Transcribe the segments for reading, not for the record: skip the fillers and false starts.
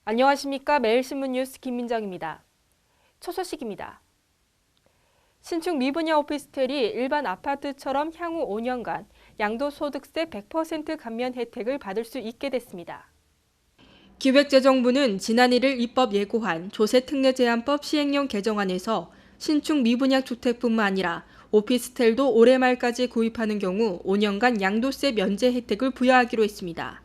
안녕하십니까. 매일신문 뉴스 김민정입니다. 첫 소식입니다. 신축 미분양 오피스텔이 일반 아파트처럼 향후 5년간 양도소득세 100% 감면 혜택을 받을 수 있게 됐습니다. 기획재정부는 지난 1일 입법 예고한 조세특례제한법 시행령 개정안에서 신축 미분양 주택뿐만 아니라 오피스텔도 올해 말까지 구입하는 경우 5년간 양도세 면제 혜택을 부여하기로 했습니다.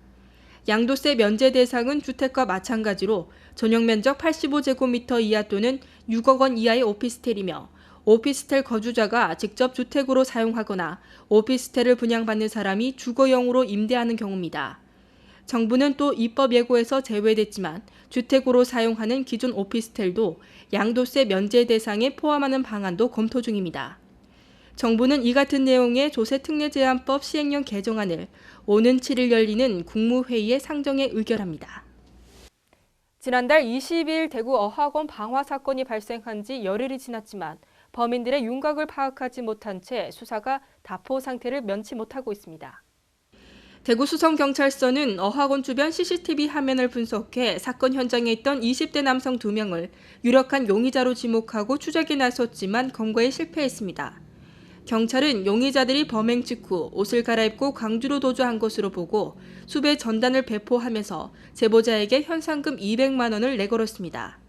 양도세 면제 대상은 주택과 마찬가지로 전용 면적 85제곱미터 이하 또는 6억 원 이하의 오피스텔이며 오피스텔 거주자가 직접 주택으로 사용하거나 오피스텔을 분양받는 사람이 주거용으로 임대하는 경우입니다. 정부는 또 입법 예고에서 제외됐지만 주택으로 사용하는 기존 오피스텔도 양도세 면제 대상에 포함하는 방안도 검토 중입니다. 정부는 이 같은 내용의 조세특례제한법 시행령 개정안을 오는 7일 열리는 국무회의에 상정해 의결합니다. 지난달 22일 대구 어학원 방화 사건이 발생한 지 열흘이 지났지만 범인들의 윤곽을 파악하지 못한 채 수사가 다포 상태를 면치 못하고 있습니다. 대구수성경찰서는 어학원 주변 CCTV 화면을 분석해 사건 현장에 있던 20대 남성 2명을 유력한 용의자로 지목하고 추적에 나섰지만 검거에 실패했습니다. 경찰은 용의자들이 범행 직후 옷을 갈아입고 광주로 도주한 것으로 보고 수배 전단을 배포하면서 제보자에게 현상금 200만 원을 내걸었습니다.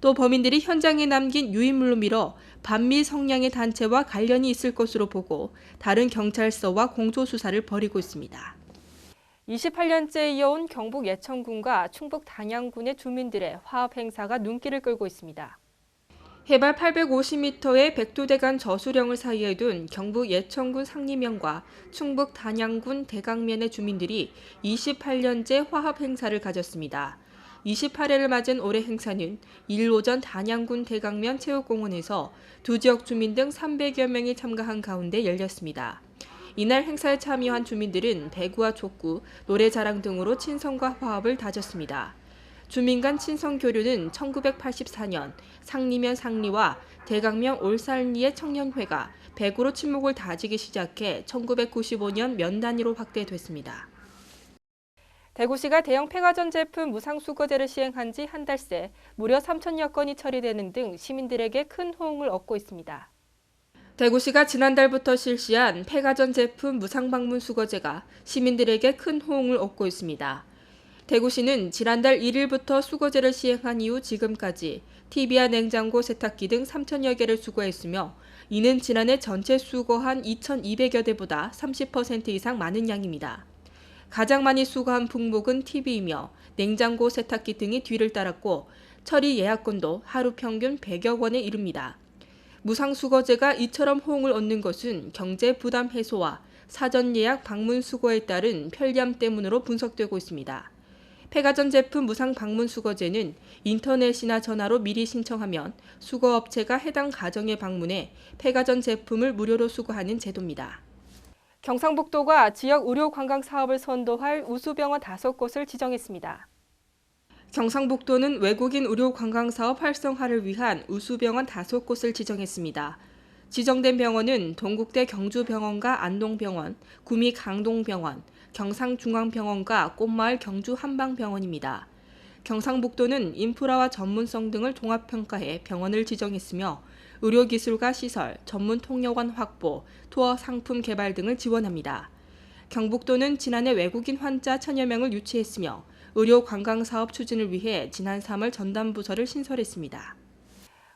또 범인들이 현장에 남긴 유인물로 밀어 반미 성향의 단체와 관련이 있을 것으로 보고 다른 경찰서와 공조수사를 벌이고 있습니다. 28년째 이어온 경북 예천군과 충북 단양군의 주민들의 화합 행사가 눈길을 끌고 있습니다. 해발 850m의 백두대간 저수령을 사이에 둔 경북 예천군 상림면과 충북 단양군 대강면의 주민들이 28년째 화합 행사를 가졌습니다. 28회를 맞은 올해 행사는 1일 오전 단양군 대강면 체육공원에서 두 지역 주민 등 300여 명이 참가한 가운데 열렸습니다. 이날 행사에 참여한 주민들은 배구와 족구, 노래자랑 등으로 친선과 화합을 다졌습니다. 주민 간 친선 교류는 1984년 상리면 상리와 대강면 올살리의 청년회가 배구로 친목을 다지기 시작해 1995년 면 단위로 확대됐습니다. 대구시가 대형 폐가전 제품 무상수거제를 시행한 지 한 달 새 무려 3천여 건이 처리되는 등 시민들에게 큰 호응을 얻고 있습니다. 대구시가 지난달부터 실시한 폐가전 제품 무상방문 수거제가 시민들에게 큰 호응을 얻고 있습니다. 대구시는 지난달 1일부터 수거제를 시행한 이후 지금까지 TV와 냉장고, 세탁기 등 3천여 개를 수거했으며 이는 지난해 전체 수거한 2,200여 대보다 30% 이상 많은 양입니다. 가장 많이 수거한 품목은 TV이며 냉장고, 세탁기 등이 뒤를 따랐고 처리 예약건도 하루 평균 100여 건에 이릅니다. 무상수거제가 이처럼 호응을 얻는 것은 경제 부담 해소와 사전 예약 방문 수거에 따른 편리함 때문으로 분석되고 있습니다. 폐가전 제품 무상 방문 수거제는 인터넷이나 전화로 미리 신청하면 수거업체가 해당 가정에 방문해 폐가전 제품을 무료로 수거하는 제도입니다. 경상북도가 지역 의료 관광 사업을 선도할 우수병원 5곳을 지정했습니다. 경상북도는 외국인 의료 관광 사업 활성화를 위한 우수병원 5곳을 지정했습니다. 지정된 병원은 동국대 경주병원과 안동병원, 구미 강동병원, 경상중앙병원과 꽃마을 경주 한방병원입니다. 경상북도는 인프라와 전문성 등을 종합평가해 병원을 지정했으며 의료기술과 시설, 전문 통역원 확보, 투어 상품 개발 등을 지원합니다. 경북도는 지난해 외국인 환자 1,000여 명을 유치했으며 의료 관광 사업 추진을 위해 지난 3월 전담부서를 신설했습니다.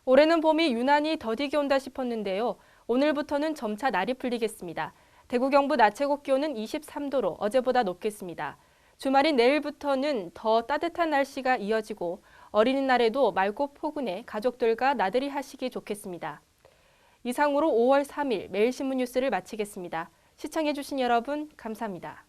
올해는 봄이 유난히 더디게 온다 싶었는데요. 오늘부터는 점차 날이 풀리겠습니다. 대구 경북 낮 최고 기온은 23도로 어제보다 높겠습니다. 주말인 내일부터는 더 따뜻한 날씨가 이어지고 어린이날에도 맑고 포근해 가족들과 나들이 하시기 좋겠습니다. 이상으로 5월 3일 매일신문 뉴스를 마치겠습니다. 시청해주신 여러분 감사합니다.